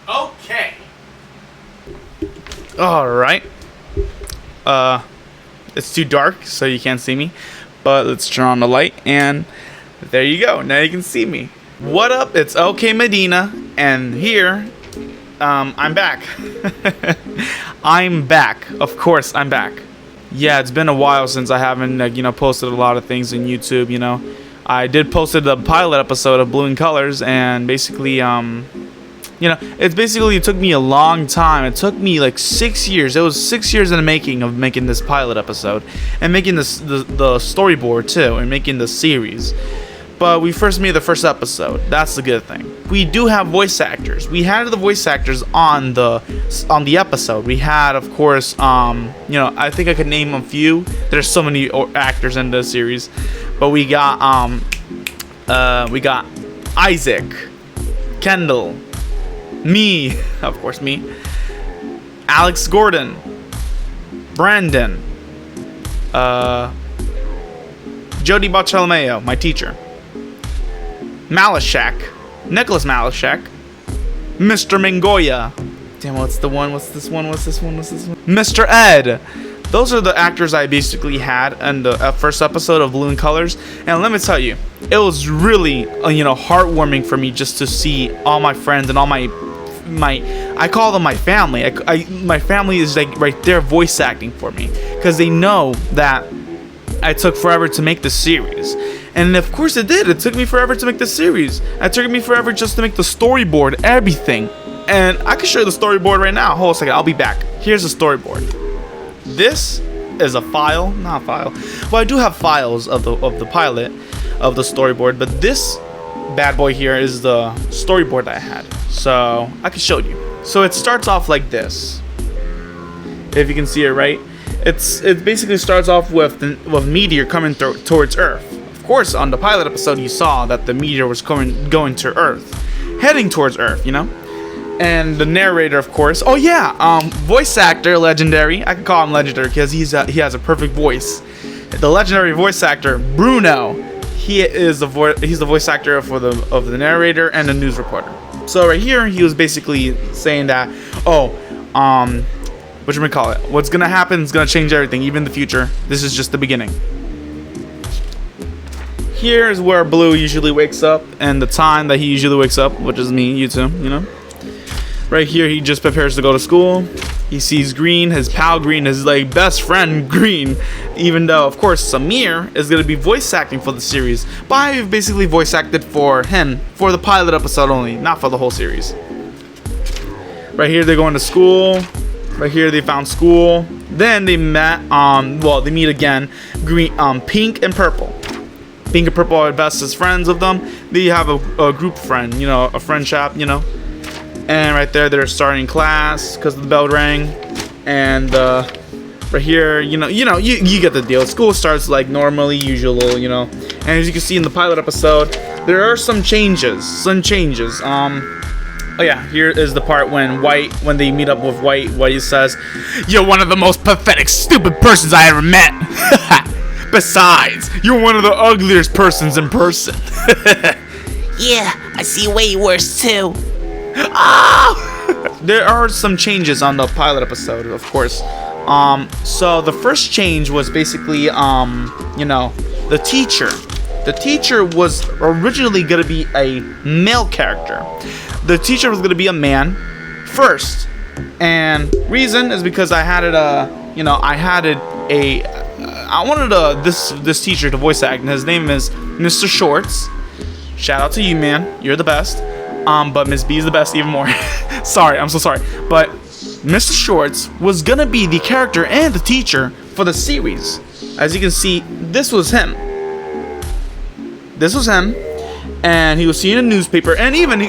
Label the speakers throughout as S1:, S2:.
S1: Okay.
S2: All right. It's too dark, so you can't see me. But let's turn on the light, and there you go. Now you can see me. What up? It's OK Medina, and here, I'm back. I'm back. Of course, I'm back. Yeah, it's been a while since I haven't, posted a lot of things on YouTube. I did posted the pilot episode of Blue in Colors, and basically, it took me a long time. It took me like 6 years. It was 6 years in the making of making this pilot episode and making this the storyboard too, and making the series. But we first made the first episode. That's the good thing. We do have voice actors. We had the voice actors on the episode. We had, of course, I think I could name a few. There's so many actors in the series, but we got Isaac, Kendall, me, of course, me, Alex Gordon, Brandon, Jody Bartolomeo, my teacher, Malashak, Nicholas Malashak, Mr. Mangoya. Damn, what's this one? Mr. Ed. Those are the actors I basically had in the first episode of Blue in Colors. And let me tell you, it was really, heartwarming for me just to see all my friends and all my I call them my family. My family is like right there voice acting for me, because they know that I took forever to make the series. And of course it did. It took me forever to make the series. It took me forever just to make the storyboard, everything. And I can show you the storyboard right now. Hold on a second, I'll be back. Here's the storyboard. This is a file, not a file. Well, I do have files of the pilot, of the storyboard, but this bad boy here is the storyboard that I had. So I can show you. So it starts off like this. If you can see it right, it basically starts off with meteor coming towards Earth. Of course, on the pilot episode, you saw that the meteor was going to Earth, heading towards Earth. And the narrator, of course. Oh yeah, voice actor, legendary. I can call him legendary because he has a perfect voice. The legendary voice actor Bruno. He's the voice actor of the narrator and the news reporter. So right here, he was basically saying that, what's gonna happen is gonna change everything, even the future. This is just the beginning. Here's where Blue usually wakes up, and the time that he usually wakes up, which is me, you two, Right here, he just prepares to go to school. He sees Green, his pal Green, his best friend Green. Even though, of course, Samir is going to be voice acting for the series. But I basically voice acted for him for the pilot episode only, not for the whole series. Right here, they're going to school. Right here, they found school. Then they met, they meet again. Pink and Purple. Pink and Purple are bestest friends of them. They have a group friend, a friendship, And right there, they're starting class because the bell rang. And right here, you get the deal. School starts like normally, usual, And as you can see in the pilot episode, there are some changes. Oh yeah, here is the part when they meet up with White says, "You're one of the most pathetic, stupid persons I ever met. Besides, you're one of the ugliest persons in person."
S3: Yeah, I see way worse too.
S2: There are some changes on the pilot episode, of course. So the first change was basically, the teacher. The teacher was originally going to be a male character. The teacher was going to be a man first. And reason is because I wanted this teacher to voice act, and his name is Mr. Shorts. Shout out to you, man. You're the best. But Miss B is the best even more. Sorry, I'm so sorry. But Mr. Shorts was gonna be the character and the teacher for the series. As you can see, this was him. And he was seeing a newspaper, and even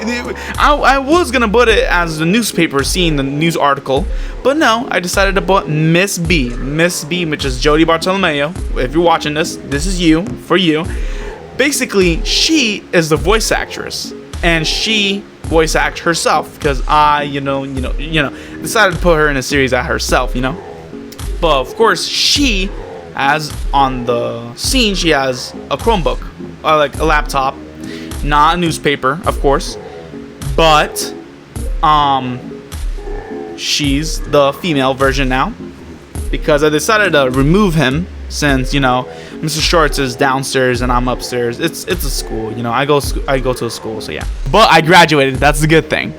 S2: I was gonna put it as the newspaper, seeing the news article, but no, I decided to put Miss B, which is Jody Bartolomeo. If you're watching this is for you. Basically, she is the voice actress. And she voice act herself because I, decided to put her in a series at herself, But of course, she, as on the scene, she has a Chromebook, like a laptop, not a newspaper, of course. But she's the female version now, because I decided to remove him since, you know, Mr. Shorts is downstairs and I'm upstairs. It's a school, you know. I go to a school, so yeah. But I graduated. That's the good thing.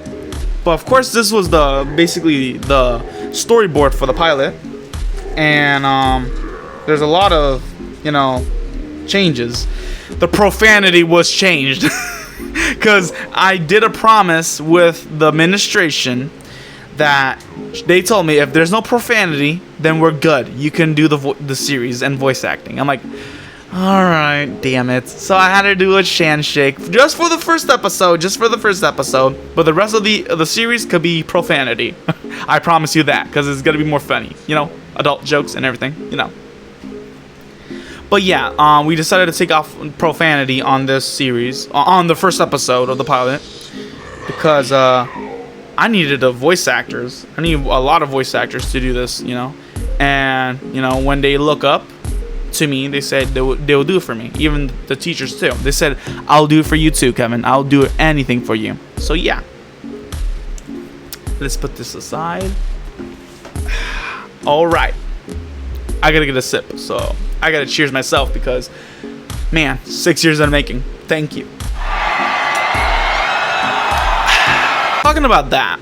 S2: But of course, this was basically the storyboard for the pilot, and there's a lot of, you know, changes. The profanity was changed because I did a promise with the administration that they told me if there's no profanity, then we're good. You can do the series and voice acting. I'm like, all right, damn it. So I had to do a handshake just for the first episode, But the rest of the series could be profanity. I promise you that, because it's gonna be more funny. You know, adult jokes and everything. You know. But yeah, we decided to take off profanity on this series, on the first episode of the pilot, because I needed a voice actors. I need a lot of voice actors to do this, you know. And, you know, when they look up to me, they said they will do it for me. Even the teachers, too. They said, I'll do it for you, too, Kevin. I'll do anything for you. So, yeah. Let's put this aside. All right. I got to get a sip. So, I got to cheers myself because, man, 6 years in the making. Thank you. Talking about that,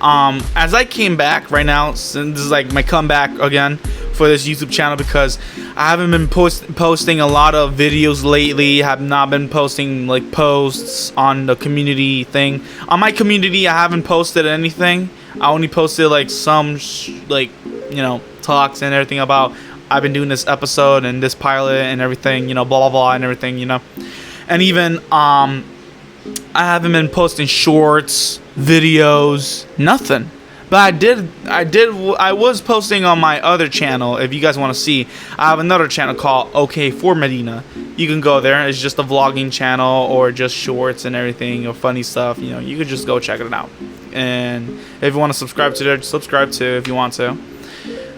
S2: as I came back right now, since this is like my comeback again for this YouTube channel, because I haven't been posting a lot of videos lately. Have not been posting like posts on the community thing. On my community, I haven't posted anything. I only posted like some like, you know, talks and everything about I've been doing this episode and this pilot and everything, you know, blah blah blah and everything, you know. And even I haven't been posting shorts, videos, nothing. But I was posting on my other channel. If you guys want to see, I have another channel called OK for Medina. You can go there. It's just a vlogging channel or just shorts and everything or funny stuff. You know, you could just go check it out. And if you want to subscribe to there, subscribe to if you want to.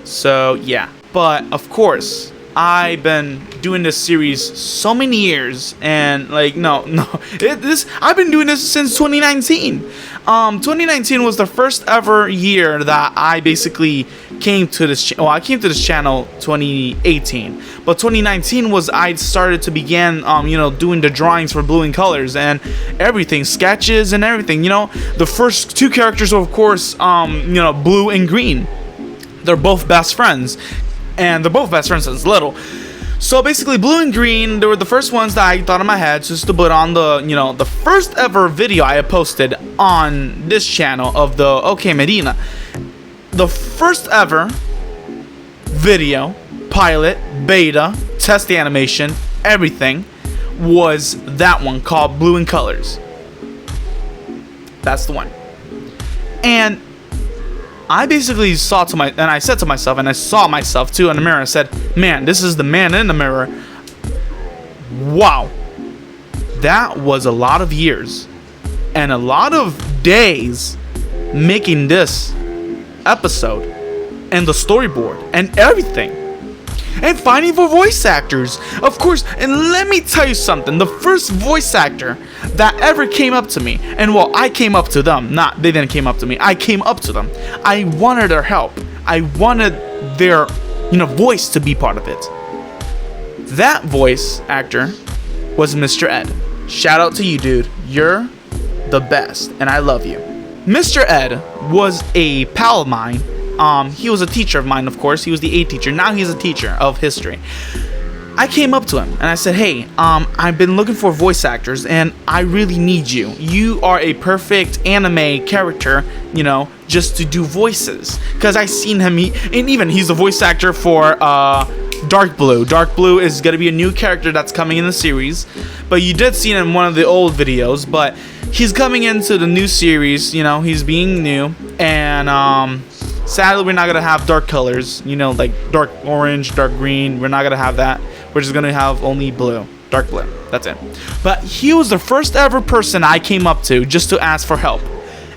S2: So yeah. But of course, I've been doing this series so many years, and like I've been doing this since 2019. 2019 was the first ever year that I basically came to this. I came to this channel 2018, but 2019 was I started to begin doing the drawings for Blue and Colors and everything, sketches and everything. You know, the first two characters were of course Blue and Green. They're both best friends. And they're both best friends since little. So basically, Blue and Green, they were the first ones that I thought in my head just to put on the first ever video I had posted on this channel of the OK Medina. The first ever video, pilot, beta, test animation, everything was that one called Blue and Colors. That's the one. And I basically I said to myself, and I saw myself too in the mirror. I said, man, this is the man in the mirror. Wow. That was a lot of years and a lot of days making this episode and the storyboard and everything. And finding for voice actors, of course. And let me tell you something. The first voice actor that ever came up to me, and well, I came up to them. They didn't came up to me. I came up to them. I wanted their help. I wanted their, voice to be part of it. That voice actor was Mr. Ed. Shout out to you, dude. You're the best, and I love you. Mr. Ed was a pal of mine. He was a teacher of mine, of course. He was the A teacher. Now he's a teacher of history. I came up to him and I said, hey, I've been looking for voice actors and I really need you. You are a perfect anime character, just to do voices. Because I seen him, he's a voice actor for Dark Blue. Dark Blue is going to be a new character that's coming in the series. But you did see him in one of the old videos. But he's coming into the new series, he's being new. And sadly, we're not going to have dark colors, like dark orange, dark green. We're not going to have that. We're just going to have only blue, dark blue. That's it. But he was the first ever person I came up to just to ask for help.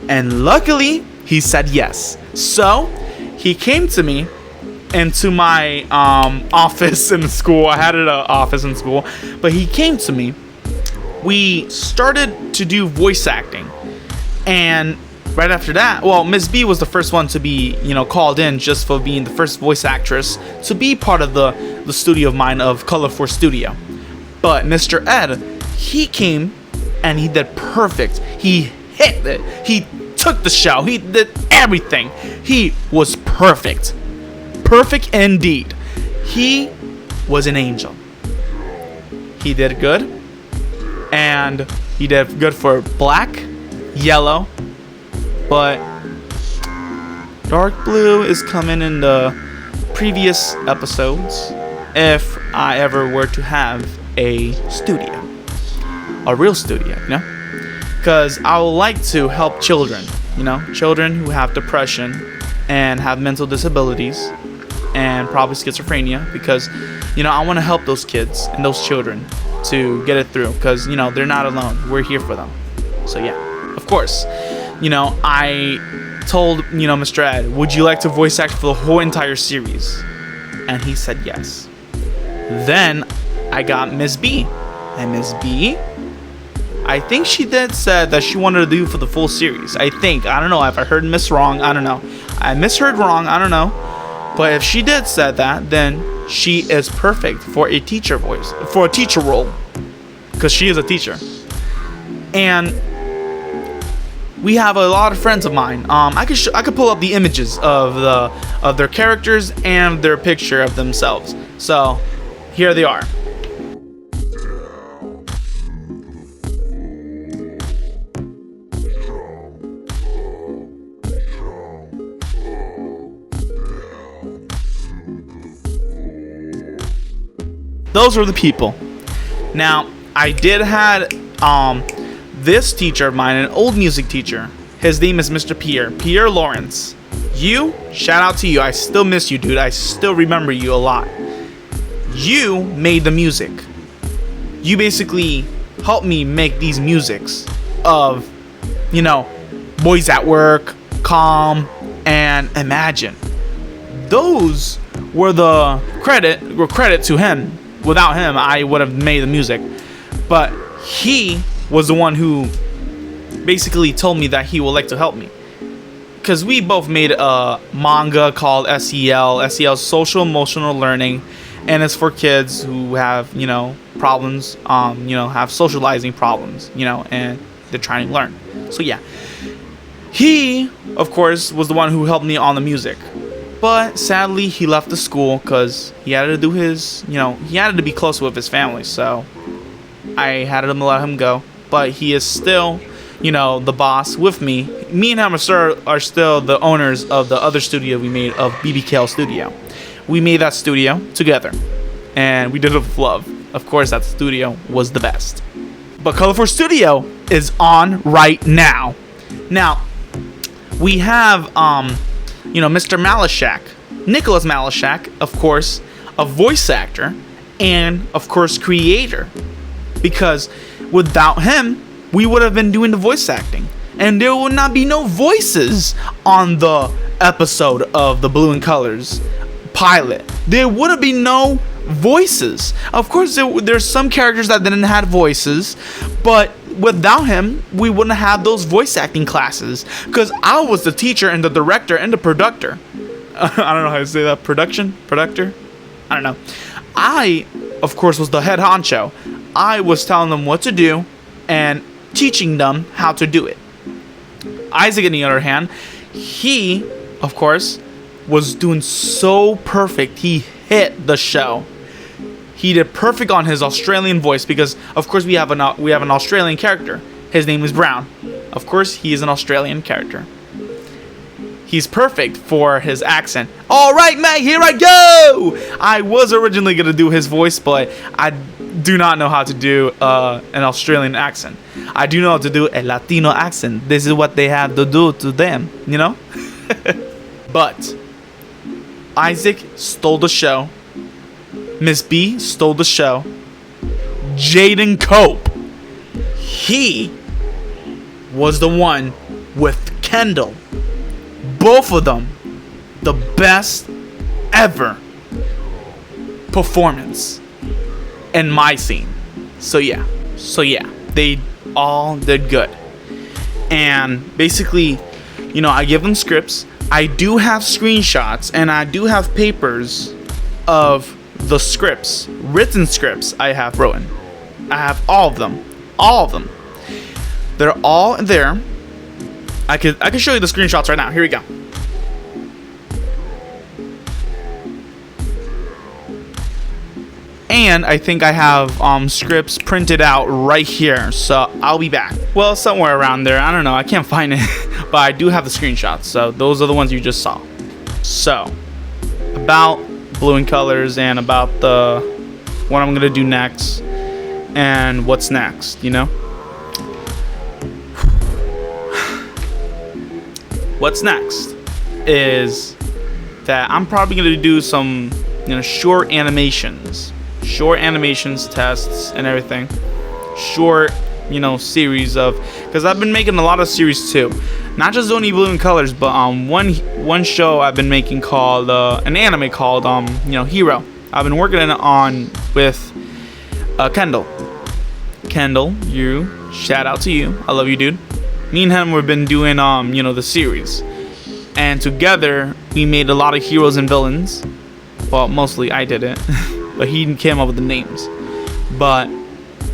S2: And luckily, he said yes. So, he came to me into my office in school. I had an office in school. But he came to me. We started to do voice acting. And right after that, well, Miss B was the first one to be, called in just for being the first voice actress to be part of the studio of mine of Color Force Studio. But Mr. Ed, he came and he did perfect. He hit it. He took the show. He did everything. He was perfect. Perfect indeed. He was an angel. He did good. And he did good for black, yellow, but dark blue is coming in the previous episodes if I ever were to have a studio. A real studio, because I would like to help children, children who have depression and have mental disabilities and probably schizophrenia, because, I want to help those kids and those children to get it through, because, they're not alone. We're here for them. So, yeah, of course, I told, Mr. Ed, would you like to voice act for the whole entire series? And he said yes. Then I got Miss B. And Miss B, I think she said that she wanted to do for the full series. I don't know if I heard Miss wrong. I don't know. I misheard wrong. I don't know. But if she did said that, then she is perfect for a teacher voice, for a teacher role, because she is a teacher. And we have a lot of friends of mine. I could pull up the images of their characters and their picture of themselves. So here they are. Those were the people. Now, I did had this teacher of mine, an old music teacher. His name is Mr. Pierre Lawrence. Shout out to you. I still miss you, dude. I still remember you a lot. You made the music. You basically helped me make these musics of, Boys at Work, Calm, and Imagine. Those were the credit to him. Without him, I would have made the music. But he was the one who basically told me that he would like to help me. Because we both made a manga called SEL. SEL is Social Emotional Learning. And it's for kids who have, problems, have socializing problems, and they're trying to learn. So, yeah. He, of course, was the one who helped me on the music. But sadly, he left the school because he had to do his, he had to be close with his family. So I had to let him go. But he is still, the boss with me. Me and him are still the owners of the other studio we made of BBKL Studio. We made that studio together. And we did it with love. Of course, that studio was the best. But Color Force Studio is on right now. Now, we have, Mr. Malashak, Nicholas Malashak, of course, a voice actor and, of course, creator. Because without him, we would have been doing the voice acting. And there would not be no voices on the episode of the Blue and Colors pilot. There would have been no voices. Of course, there's some characters that didn't have voices, but without him, we wouldn't have those voice acting classes. Because I was the teacher and the director and the producer. I don't know how to say that. Productor? I don't know. I, of course, was the head honcho. I was telling them what to do and teaching them how to do it. Isaac, on the other hand, he, of course, was doing so perfect. He hit the show. He did perfect on his Australian voice because, of course, we have an Australian character. His name is Brown. Of course, he is an Australian character. He's perfect for his accent. All right, mate, here I go. I was originally going to do his voice, but I do not know how to do an Australian accent. I do know how to do a Latino accent. This is what they have to do to them, But Isaac stole the show. Miss B stole the show. Jaden Cope, he was the one with Kendall. Both of them, the best ever performance in my scene. So yeah, they all did good. And basically, You know, I give them scripts. I do have screenshots and I do have papers of the scripts, written scripts I have written. I have all of them. All of them. They're all there. I can show you the screenshots right now. Here we go. And I think I have scripts printed out right here. So I'll be back. Well, somewhere around there. I don't know. I can't find it. But I do have the screenshots. So those are the ones you just saw. So about Blue in Colors and about what I'm going to do next. And what's next, you know? What's next is that I'm probably going to do some, you know, short animations, tests and everything. Short, you know, series of, because I've been making a lot of series too, not just only Blue in Colors, but one show I've been making called an anime called you know, Hero. I've been working on with Kendall. Kendall, you, shout out to you. I love you, dude. Me and him, we've been doing you know, the series, and together we made a lot of heroes and villains. Well, mostly I did it, but he came up with the names. But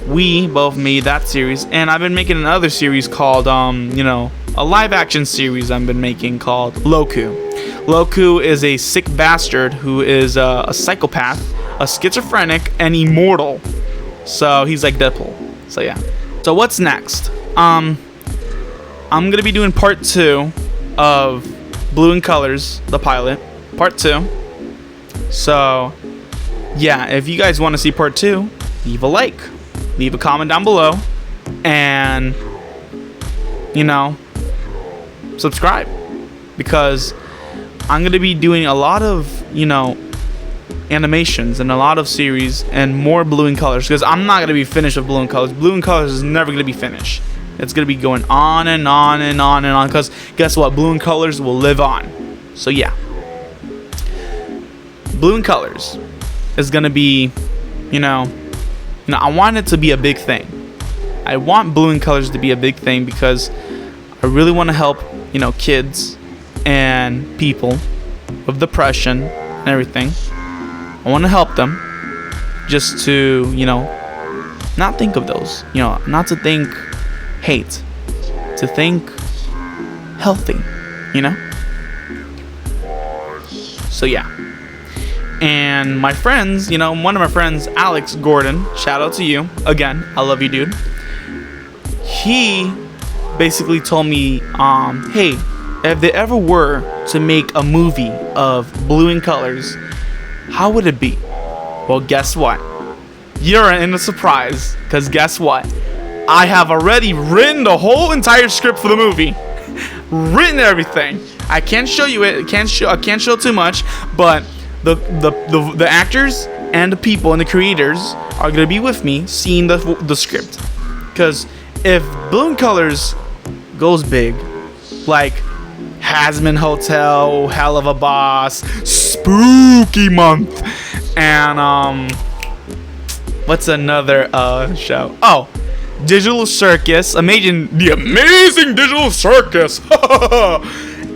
S2: we both made that series, and I've been making another series called you know, a live action series I've been making called Loku. Loku is a sick bastard who is a psychopath, a schizophrenic, and immortal. So he's like Deadpool. So yeah. So what's next? I'm gonna be doing part 2 of Blue in Colors, the pilot. Part 2. So yeah, if you guys want to see part 2, leave a like, leave a comment down below, and you know, subscribe, because I'm gonna be doing a lot of, you know, animations and a lot of series and more Blue in Colors, because I'm not gonna be finished with Blue in Colors. Blue in Colors is never gonna be finished. It's gonna be going on and on and on and on, because guess what? Blue in Colors will live on. So yeah, Blue in Colors is gonna be, you know, I want it to be a big thing. I want Blue in Colors to be a big thing because I really want to help, you know, kids and people with depression and everything. I want to help them just to, you know, not think of those, you know, not to think hate, to think healthy, you know? So yeah. And my friends, you know, one of my friends, Alex Gordon, shout out to you. Again, I love you, dude. He basically told me, hey, if they ever were to make a movie of Blue in Colors, how would it be? Well, guess what? You're in a surprise, because guess what? I have already written the whole entire script for the movie. Written everything. I can't show you it. I can't show too much, but the actors and the people and the creators are gonna be with me seeing the script. Because if Blue in Colors goes big, like Hazman Hotel, Hell of a Boss, Spooky Month, and what's another show? Oh, Digital Circus, the amazing Digital Circus,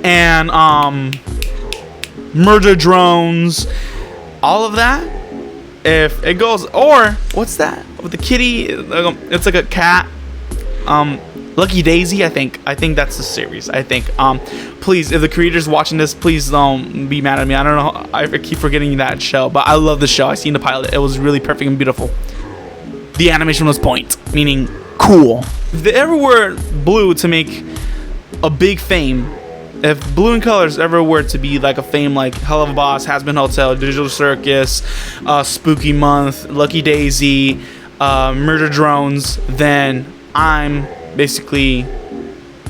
S2: and Murder Drones, all of that. If it goes, or what's that with the kitty? It's like a cat. Lucky Daisy, I think that's the series. I think. Please, if the creators watching this, please don't be mad at me. I don't know. I keep forgetting that show, but I love the show. I seen the pilot. It was really perfect and beautiful. The animation was point, meaning cool. If they ever were Blue to make a big fame, if Blue in Colors ever were to be like a fame like Hell of a Boss, Hazbin Hotel, Digital Circus, Spooky Month, Lucky Daisy, Murder Drones, then I'm basically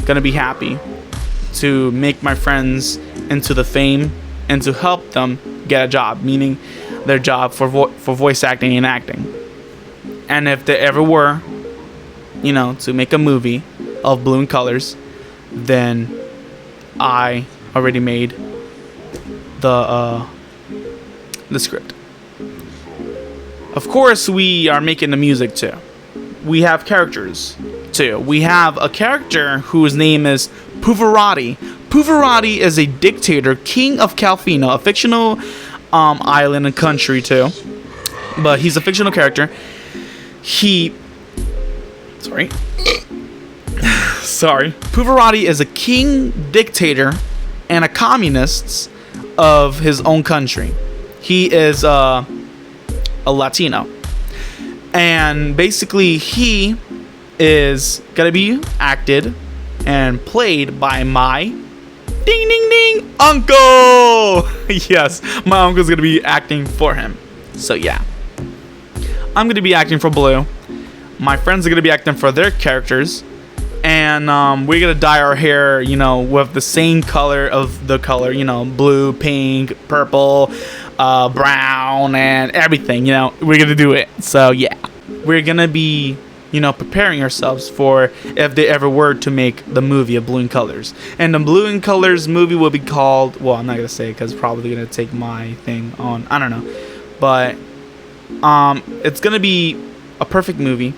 S2: gonna be happy to make my friends into the fame and to help them get a job, meaning their job for voice acting and acting. And if there ever were, you know, to make a movie of Blue in Colors, then I already made the script. Of course, we are making the music too. We have characters too. We have a character whose name is Pavarotti. Pavarotti is a dictator, king of Calfino, a fictional island and country too. But he's a fictional character. Sorry. Pavarotti is a king, dictator, and a communist of his own country. He is a Latino. And basically he is going to be acted and played by my ding ding ding uncle. Yes, my uncle's going to be acting for him. So yeah. I'm going to be acting for Blue. My friends are going to be acting for their characters. And we're going to dye our hair, with the same color of the color, blue, pink, purple, brown, and everything, We're going to do it. So, yeah. We're going to be, preparing ourselves for if they ever were to make the movie of Blue in Colors. And the Blue in Colors movie will be called, well, I'm not going to say because it's probably going to take my thing on. I don't know. But it's going to be a perfect movie.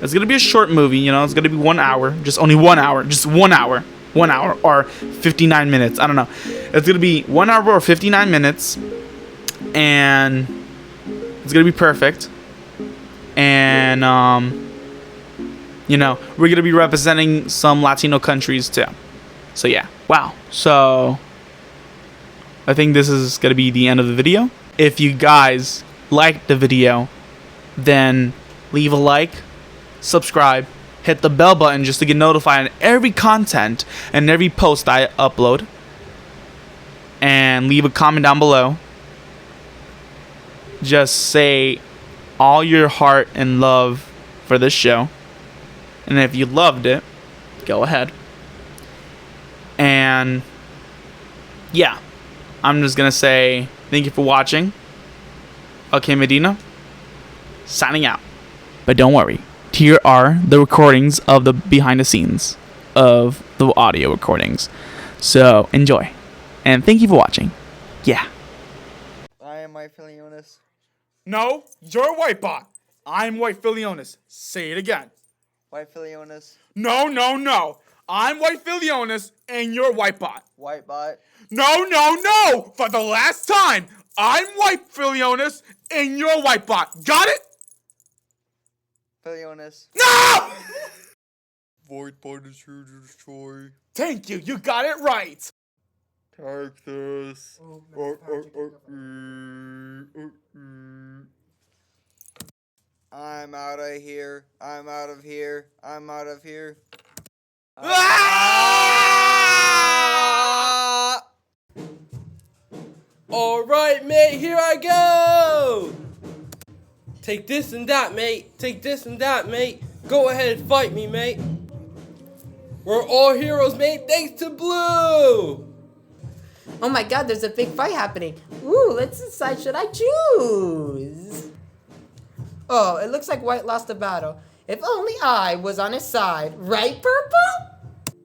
S2: It's going to be a short movie, it's going to be 1 hour, just only 1 hour, just 1 hour, 1 hour or 59 minutes. I don't know. It's going to be 1 hour or 59 minutes, and it's going to be perfect. And, we're going to be representing some Latino countries too. So yeah, wow. So I think this is going to be the end of the video. If you guys liked the video, then leave a like, subscribe, hit the bell button just to get notified on every content and every post I upload, and leave a comment down below. Just say all your heart and love for this show, and if you loved it, go ahead. And yeah, I'm just gonna say thank you for watching. Okay, Medina, signing out. But don't worry, here are the recordings of the behind the scenes of the audio recordings. So enjoy. And thank you for watching. Yeah.
S1: I am White Filionis.
S2: No, you're Whitebot. I'm White Filionis. Say it again.
S1: White Filionis.
S2: No. I'm White Filionis and you're Whitebot.
S1: Whitebot.
S2: No. For the last time, I'm White Filionis and you're Whitebot. Got it?
S1: Filionis.
S2: No!
S1: Whitebot is here to destroy.
S2: Thank you. You got it right.
S1: Take this. I'm out of here. I'm out of here. I'm out of here.
S4: Alright, mate, here I go! Take this and that, mate. Take this and that, mate. Go ahead and fight me, mate. We're all heroes, mate, thanks to Blue!
S5: Oh my god, there's a big fight happening. Ooh, let's decide, should I choose? Oh, it looks like White lost the battle. If only I was on his side. Right, Purple?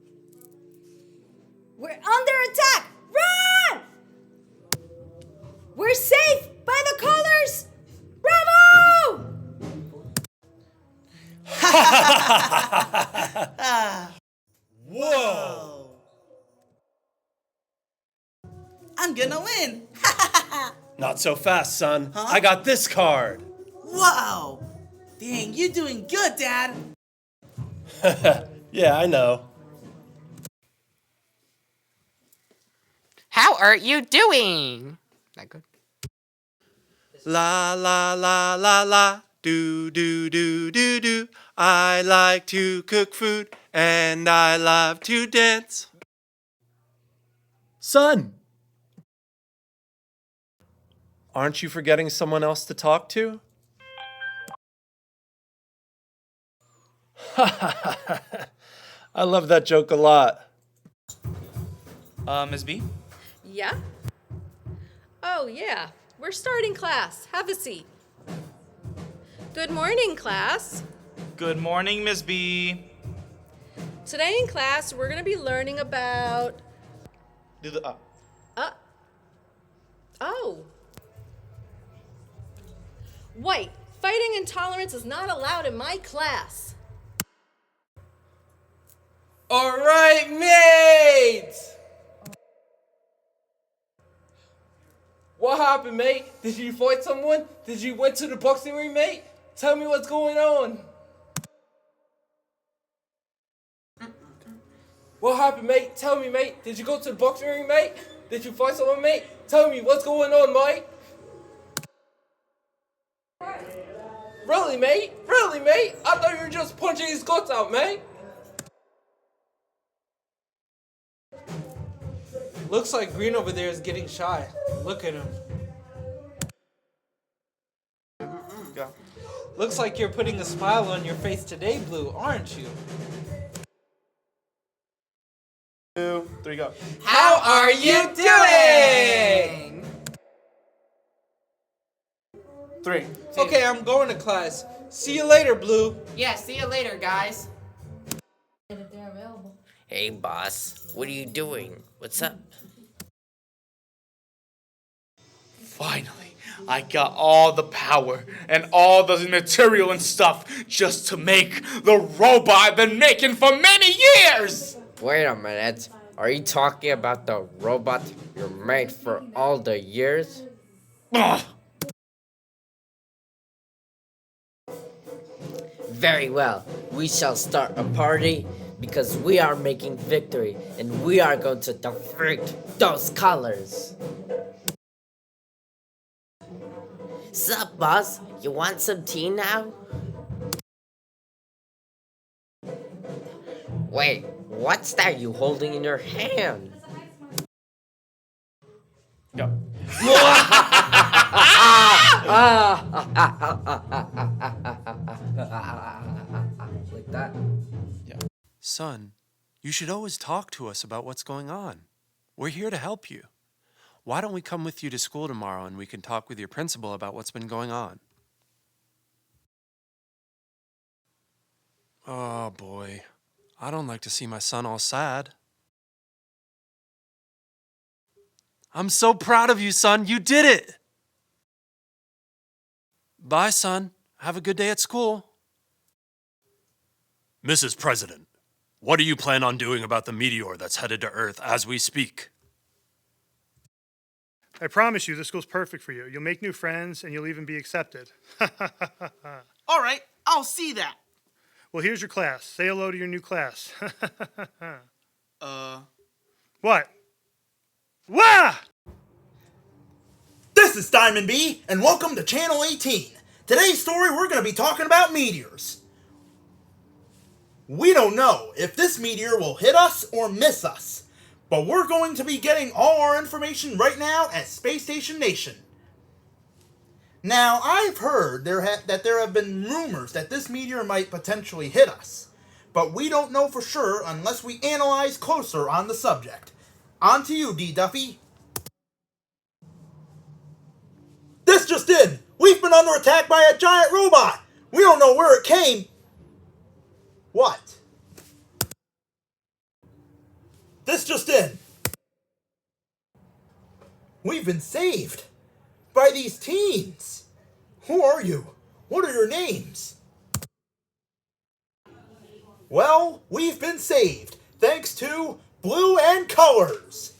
S6: We're under attack! Run! We're safe by the colors! Bravo!
S4: Whoa!
S7: I'm gonna win!
S4: Not so fast, son.
S7: Huh?
S4: I got this card.
S7: Wow! Dang, you're doing good, Dad!
S4: Yeah, I know.
S8: How are you doing? That good?
S4: La la la la la, do do do do do. I like to cook food and I love to dance. Son! Aren't you forgetting someone else to talk to? I love that joke a lot.
S2: Ms. B?
S9: Yeah? Oh, yeah. We're starting class. Have a seat. Good morning, class.
S2: Good morning, Ms. B.
S9: Today in class, we're going to be learning about...
S2: Do the
S9: Oh. White, fighting intolerance is not allowed in my class.
S4: All right, mates! happened, mate? Did you fight someone? Did you went to the boxing ring, mate? Tell me what's going on. What happened, mate? Tell me, mate. Did you go to the boxing ring, mate? Did you fight someone, mate? Tell me what's going on, mate. Really, mate? Really, mate? I thought you were just punching his guts out, mate. Looks like Green over there is getting shy. Look at him.
S2: Go.
S4: Looks like you're putting a smile on your face today, Blue, aren't you?
S2: 2, 3, go.
S4: How are you doing?
S2: 3.
S4: Okay, I'm going to class. See you later, Blue.
S5: Yeah, see you later, guys.
S3: Hey, boss. What are you doing? What's up?
S2: Finally, I got all the power and all the material and stuff just to make the robot I've been making for many years!
S3: Wait a minute. Are you talking about the robot you made for all the years?
S2: Ugh.
S3: Very well. We shall start a party because we are making victory and we are going to defeat those colors. Sup, boss? You want some tea now? Wait, what's that you holding in your hand?
S2: Go.
S3: Like that?
S10: Son, you should always talk to us about what's going on. We're here to help you. Why don't we come with you to school tomorrow and we can talk with your principal about what's been going on? Oh boy, I don't like to see my son all sad. I'm so proud of you, son. You did it. Bye, son. Have a good day at school. Mrs. President, what do you plan on doing about the meteor that's headed to Earth as we speak?
S11: I promise you, this school's perfect for you. You'll make new friends, and you'll even be accepted.
S7: All right, I'll see that.
S11: Well, here's your class. Say hello to your new class. What? Wah!
S12: This is Diamond B, and welcome to Channel 18. Today's story, we're going to be talking about meteors. We don't know if this meteor will hit us or miss us, but we're going to be getting all our information right now at Space Station Nation. Now, I've heard that there have been rumors that this meteor might potentially hit us, but we don't know for sure unless we analyze closer on the subject. On to you, D. Duffy. This just in! We've been under attack by a giant robot! We don't know where it came. What? This just in. We've been saved by these teens. Who are you? What are your names? Well, we've been saved thanks to Blue and Colors.